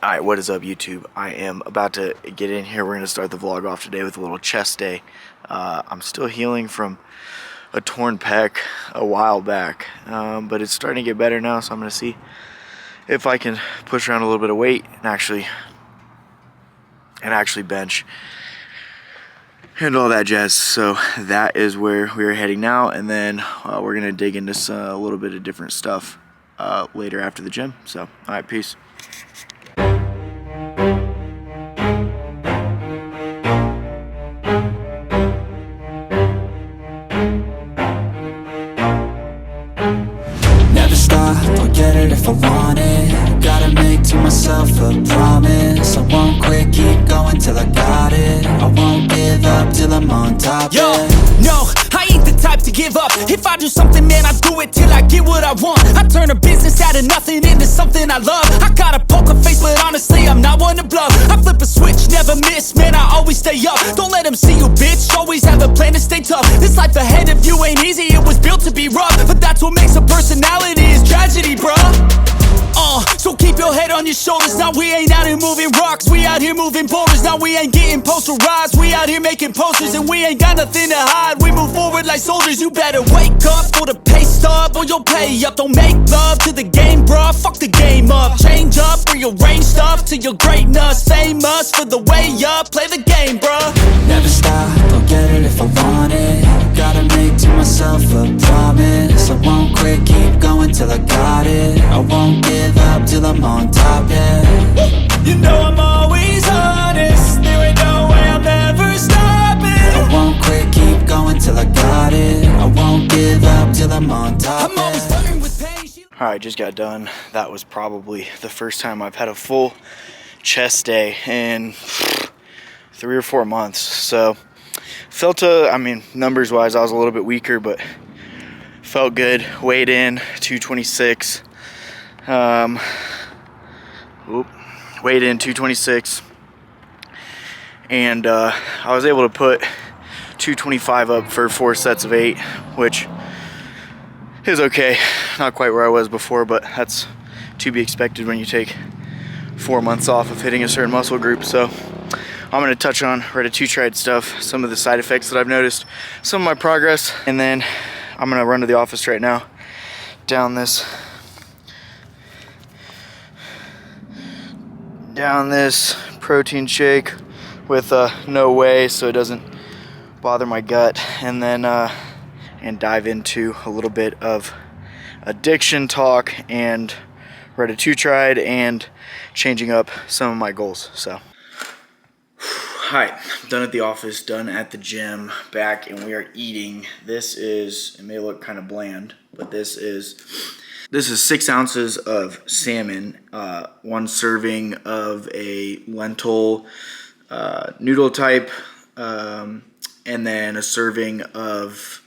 Alright, what is up YouTube? I am about to get in here. We're going to start the vlog off today with a little chest day. I'm still healing from a torn pec a while back, but it's starting to get better now, so I'm going to see if I can push around a little bit of weight and actually bench and all that jazz. So that is where we're heading now, and then we're going to dig into a little bit of different stuff later after the gym. So, alright, peace. I'll get it if I want it. Gotta make to myself a promise. I won't quit, keep going till I got it. I won't give up till I'm on top. Yo, no, I ain't the type to give up. If I do something, man, I do it till I get what I want. I turn a business out of nothing into something I love. I got a poker face, but honestly, I'm not one to bluff. I flip a switch, never miss, man, I always stay up. Don't let them see you, bitch, always have a plan to stay tough. This life ahead of you ain't easy, it was built to be rough. But that's what makes a personality, is tragedy, bruh. So keep your head on your shoulders. Now we ain't out here moving rocks, we out here moving boulders. Now we ain't getting posterized, we out here making posters. And we ain't got nothing to hide, we move forward like soldiers. You better wake up for the pay stub, or you'll pay up. Don't make love to the game, bruh, fuck the game up. Change up, rearrange stuff to your greatness. Famous for the way up, play the game, bruh. Never stop, I'll get it if I want it. Gotta make to myself a promise. I won't quit, keep going till I got it. I won't give up till I'm on top, yeah. You know I'm always honest, there ain't no way I'm ever stopping. I won't quit, keep going till I got it. I won't give up till I'm on top, I'm always learning with pain. Alright, just got done. That was probably the first time I've had a full chest day in 3 or 4 months. So, felt numbers wise, I was a little bit weaker, but felt good. Weighed in 226. Weighed in 226. And I was able to put 225 up for 4 sets of 8, which is okay. Not quite where I was before, but that's to be expected when you take 4 months off of hitting a certain muscle group. So I'm going to touch on Retatutride stuff, some of the side effects that I've noticed, some of my progress, and then I'm going to run to the office right now, down this protein shake with no whey, so it doesn't bother my gut, and then and dive into a little bit of addiction talk and Retatutride and changing up some of my goals. So, alright, done at the office, done at the gym, back, and we are eating. This is, it may look kind of bland, but this is 6 ounces of salmon, 1 serving of a lentil noodle type, and then a serving of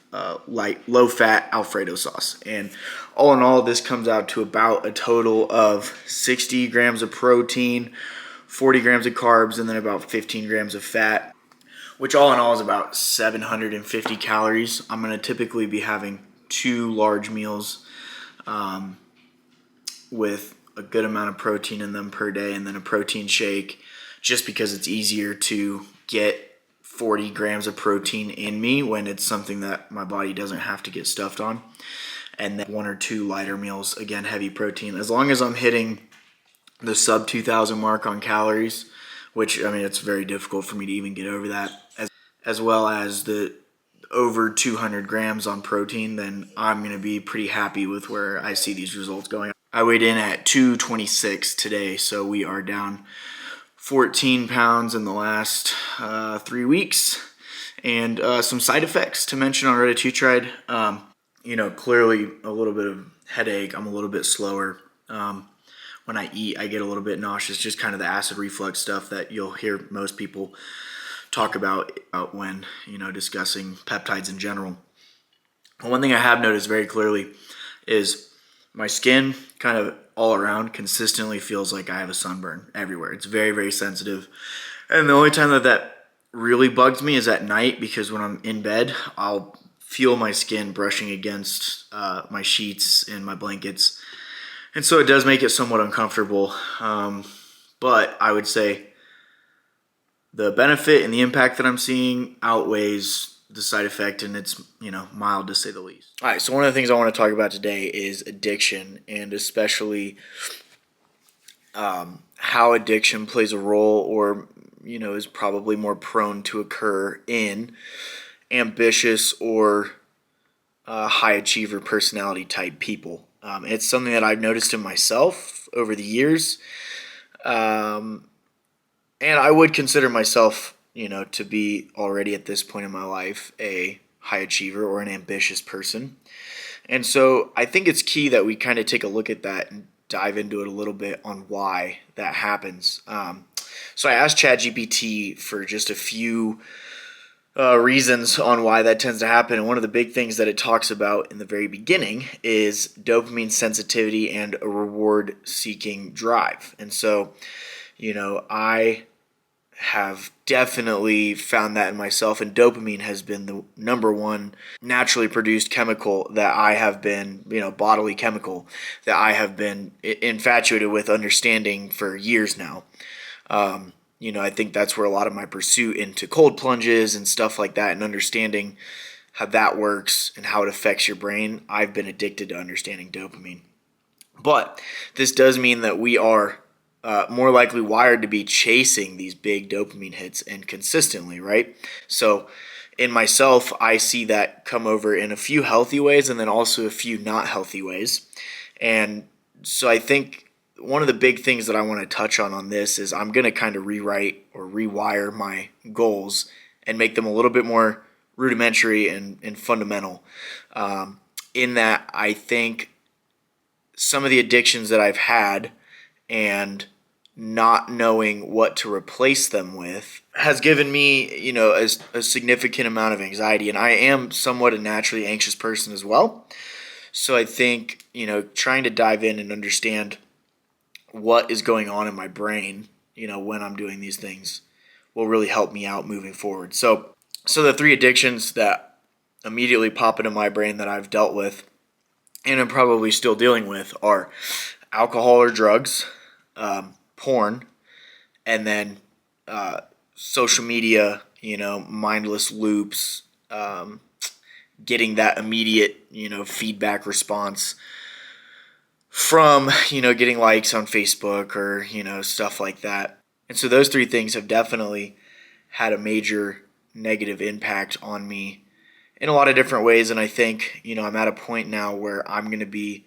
low-fat Alfredo sauce. And all in all, this comes out to about a total of 60 grams of protein, 40 grams of carbs, and then about 15 grams of fat, which all in all is about 750 calories. I'm going to typically be having 2 large meals with a good amount of protein in them per day, and then a protein shake, just because it's easier to get 40 grams of protein in me when it's something that my body doesn't have to get stuffed on. And then 1 or 2 lighter meals, again, heavy protein. As long as I'm hitting the sub 2,000 mark on calories, which, I mean, it's very difficult for me to even get over that, as well as the over 200 grams on protein, then I'm going to be pretty happy with where I see these results going. I weighed in at 226 today, so we are down 14 pounds in the last 3 weeks. And some side effects to mention on Retatutride. Clearly a little bit of headache. I'm a little bit slower. When I eat, I get a little bit nauseous, just kind of the acid reflux stuff that you'll hear most people talk about when, discussing peptides in general. One thing I have noticed very clearly is my skin kind of all around consistently feels like I have a sunburn everywhere. It's very, very sensitive. And the only time that really bugs me is at night, because when I'm in bed, I'll feel my skin brushing against my sheets and my blankets. And so it does make it somewhat uncomfortable. But I would say the benefit and the impact that I'm seeing outweighs the side effect, and it's, mild to say the least. All right, so one of the things I want to talk about today is addiction, and especially how addiction plays a role, or is probably more prone to occur in ambitious or high achiever personality type people. It's something that I've noticed in myself over the years, and I would consider myself, to be already at this point in my life a high achiever or an ambitious person. And so I think it's key that we kind of take a look at that and dive into it a little bit on why that happens. So I asked ChatGPT for just a few reasons on why that tends to happen. And one of the big things that it talks about in the very beginning is dopamine sensitivity and a reward-seeking drive. And so, I have definitely found that in myself, and dopamine has been the number one naturally produced chemical that I have been, bodily chemical that I have been infatuated with understanding for years now. I think that's where a lot of my pursuit into cold plunges and stuff like that, and understanding how that works and how it affects your brain, I've been addicted to understanding dopamine. But this does mean that we are more likely wired to be chasing these big dopamine hits and consistently, right? So in myself, I see that come over in a few healthy ways and then also a few not healthy ways. And so I think one of the big things that I want to touch on this is I'm going to kind of rewrite or rewire my goals and make them a little bit more rudimentary and fundamental. In that, I think some of the addictions that I've had and not knowing what to replace them with has given me, a significant amount of anxiety. And I am somewhat a naturally anxious person as well. So I think, trying to dive in and understand what is going on in my brain, when I'm doing these things will really help me out moving forward. So the three addictions that immediately pop into my brain that I've dealt with and I'm probably still dealing with are alcohol or drugs, porn, and then social media, mindless loops, getting that immediate, feedback response from, getting likes on Facebook or, stuff like that. And so those three things have definitely had a major negative impact on me in a lot of different ways. And I think, I'm at a point now where I'm going to be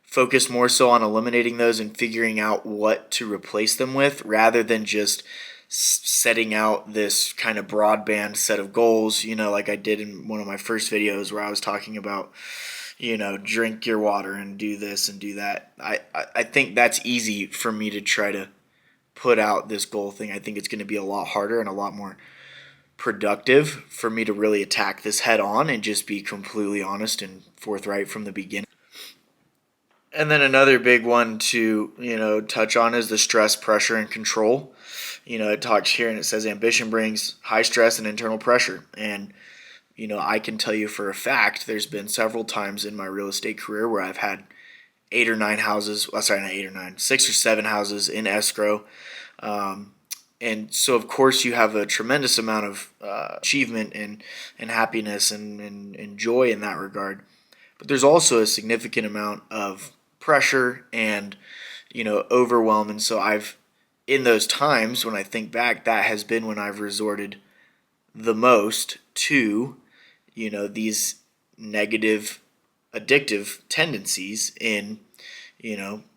focused more so on eliminating those and figuring out what to replace them with, rather than just setting out this kind of broadband set of goals, like I did in one of my first videos where I was talking about, drink your water and do this and do that. I think that's easy for me to try to put out this goal thing. I think it's going to be a lot harder and a lot more productive for me to really attack this head on and just be completely honest and forthright from the beginning. And then another big one to, touch on is the stress, pressure, and control. It talks here and it says ambition brings high stress and internal pressure. And, I can tell you for a fact there's been several times in my real estate career where I've had 6 or 7 houses in escrow. And so, of course, you have a tremendous amount of achievement and happiness and joy in that regard. But there's also a significant amount of pressure and, overwhelm. And so in those times, when I think back, that has been when I've resorted the most to, these negative addictive tendencies in,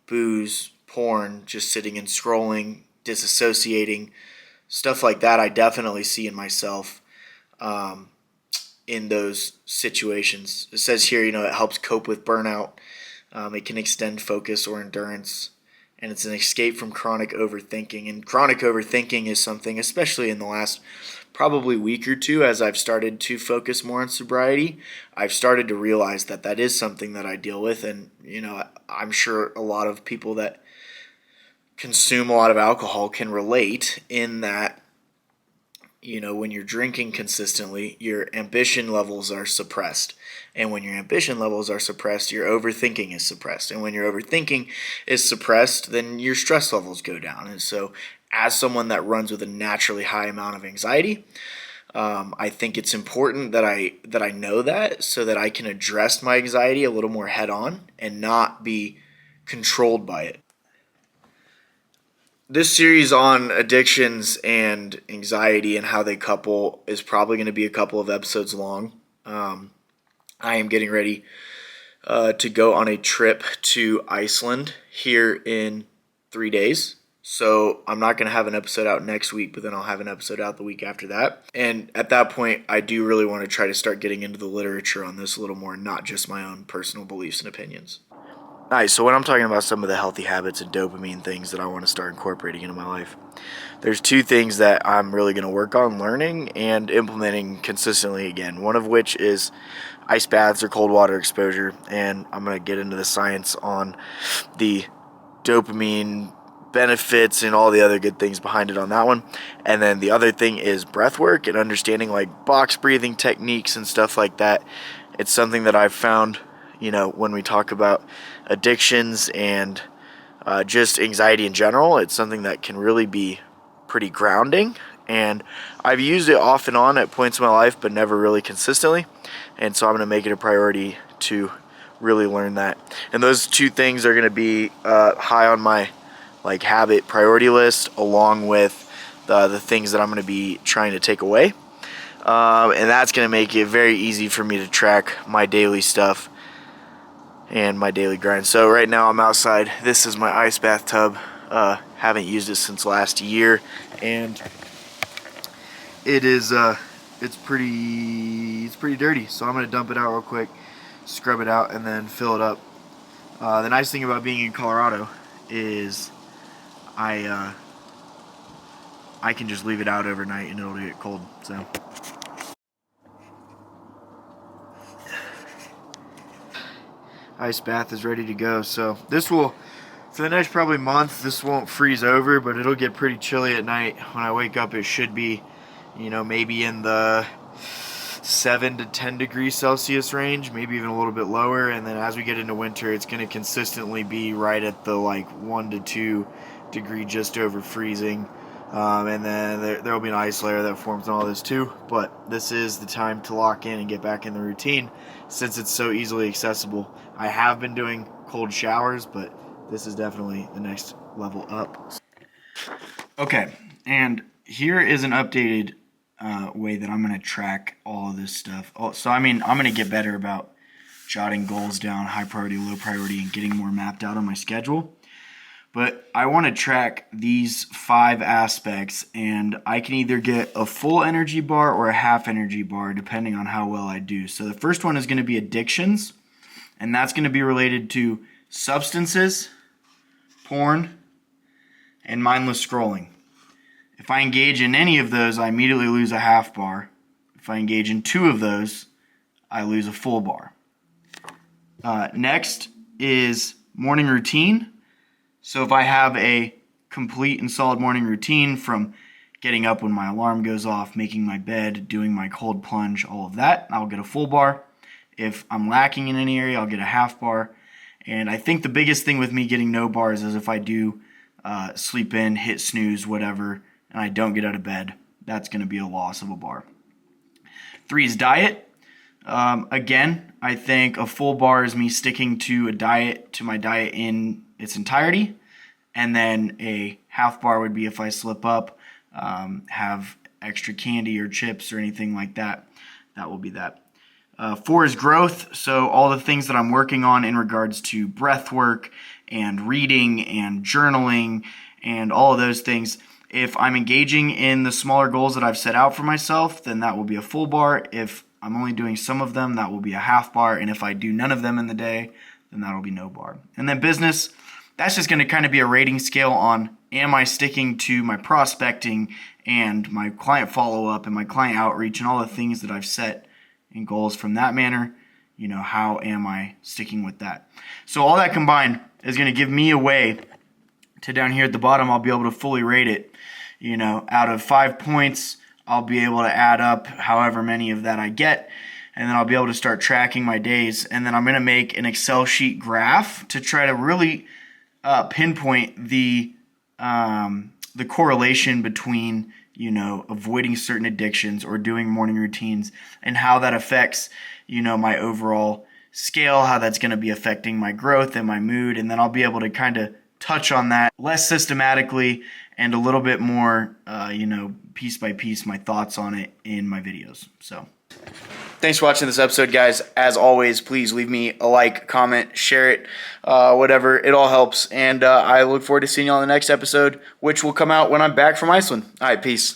booze, porn, just sitting and scrolling, disassociating, stuff like that. I definitely see in myself in those situations. It says here, it helps cope with burnout. It can extend focus or endurance, and it's an escape from chronic overthinking. And chronic overthinking is something, especially in the last probably week or two, as I've started to focus more on sobriety, I've started to realize that is something that I deal with. And, I'm sure a lot of people that consume a lot of alcohol can relate in that, when you're drinking consistently, your ambition levels are suppressed. And when your ambition levels are suppressed, your overthinking is suppressed. And when your overthinking is suppressed, then your stress levels go down. And so, as someone that runs with a naturally high amount of anxiety, I think it's important that I know that, so that I can address my anxiety a little more head on and not be controlled by it. This series on addictions and anxiety and how they couple is probably going to be a couple of episodes long. I am getting ready to go on a trip to Iceland here in 3 days. So I'm not going to have an episode out next week, but then I'll have an episode out the week after that. And at that point, I do really want to try to start getting into the literature on this a little more, not just my own personal beliefs and opinions. Alright, so when I'm talking about some of the healthy habits and dopamine things that I want to start incorporating into my life, there's 2 things that I'm really going to work on learning and implementing consistently again. One of which is ice baths or cold water exposure, and I'm going to get into the science on the dopamine benefits and all the other good things behind it on that one. And then the other thing is breath work and understanding like box breathing techniques and stuff like that. It's something that I've found, when we talk about addictions and just anxiety in general, it's something that can really be pretty grounding. And I've used it off and on at points in my life, but never really consistently. And so I'm going to make it a priority to really learn that. And those 2 things are going to be high on my habit priority list, along with the things that I'm going to be trying to take away. And that's going to make it very easy for me to track my daily stuff and my daily grind. So right now I'm outside. This is my ice bathtub. Haven't used it since last year, and it is it's pretty dirty. So I'm gonna dump it out real quick, scrub it out, and then fill it up. The nice thing about being in Colorado is I can just leave it out overnight and it'll get cold. So. Ice bath is ready to go. So this will, for the next probably month, this won't freeze over, but it'll get pretty chilly at night. When I wake up, it should be, maybe in the 7 to 10 degrees Celsius range, maybe even a little bit lower. And then as we get into winter, it's going to consistently be right at the 1 to 2 degree, just over freezing. And then there will be an ice layer that forms and all this too. But this is the time to lock in and get back in the routine, since it's so easily accessible. I have been doing cold showers, but this is definitely the next level up. Okay, and here is an updated way that I'm going to track all of this stuff. So, I'm going to get better about jotting goals down, high priority, low priority, and getting more mapped out on my schedule. But I want to track these 5 aspects, and I can either get a full energy bar or a half energy bar, depending on how well I do. So the first one is going to be addictions, and that's going to be related to substances, porn, and mindless scrolling. If I engage in any of those, I immediately lose a half bar. If I engage in 2 of those, I lose a full bar. Next is morning routine. So if I have a complete and solid morning routine, from getting up when my alarm goes off, making my bed, doing my cold plunge, all of that, I'll get a full bar. If I'm lacking in any area, I'll get a half bar. And I think the biggest thing with me getting no bars is if I do sleep in, hit snooze, whatever, and I don't get out of bed, that's going to be a loss of a bar. 3 is diet. Again, I think a full bar is me sticking to my diet in its entirety, and then a half bar would be if I slip up, have extra candy or chips or anything like that. That will be that. 4 is growth. So all the things that I'm working on in regards to breath work and reading and journaling and all of those things. If I'm engaging in the smaller goals that I've set out for myself, then that will be a full bar. If I'm only doing some of them, that will be a half bar. And if I do none of them in the day, then that'll be no bar. And then business, that's just going to kind of be a rating scale on, am I sticking to my prospecting and my client follow-up and my client outreach and all the things that I've set in goals from that manner. How am I sticking with that? So all that combined is going to give me a way to, down here at the bottom, I'll be able to fully rate it. Out of 5 points, I'll be able to add up however many of that I get, and then I'll be able to start tracking my days. And then I'm going to make an Excel sheet graph to try to really pinpoint the correlation between, avoiding certain addictions or doing morning routines and how that affects, my overall scale, how that's going to be affecting my growth and my mood. And then I'll be able to kind of touch on that less systematically and a little bit more, piece by piece, my thoughts on it in my videos. So thanks for watching this episode, guys. As always, please leave me a like, comment, share it, whatever. It all helps. And I look forward to seeing you on the next episode, which will come out when I'm back from Iceland. All right, peace.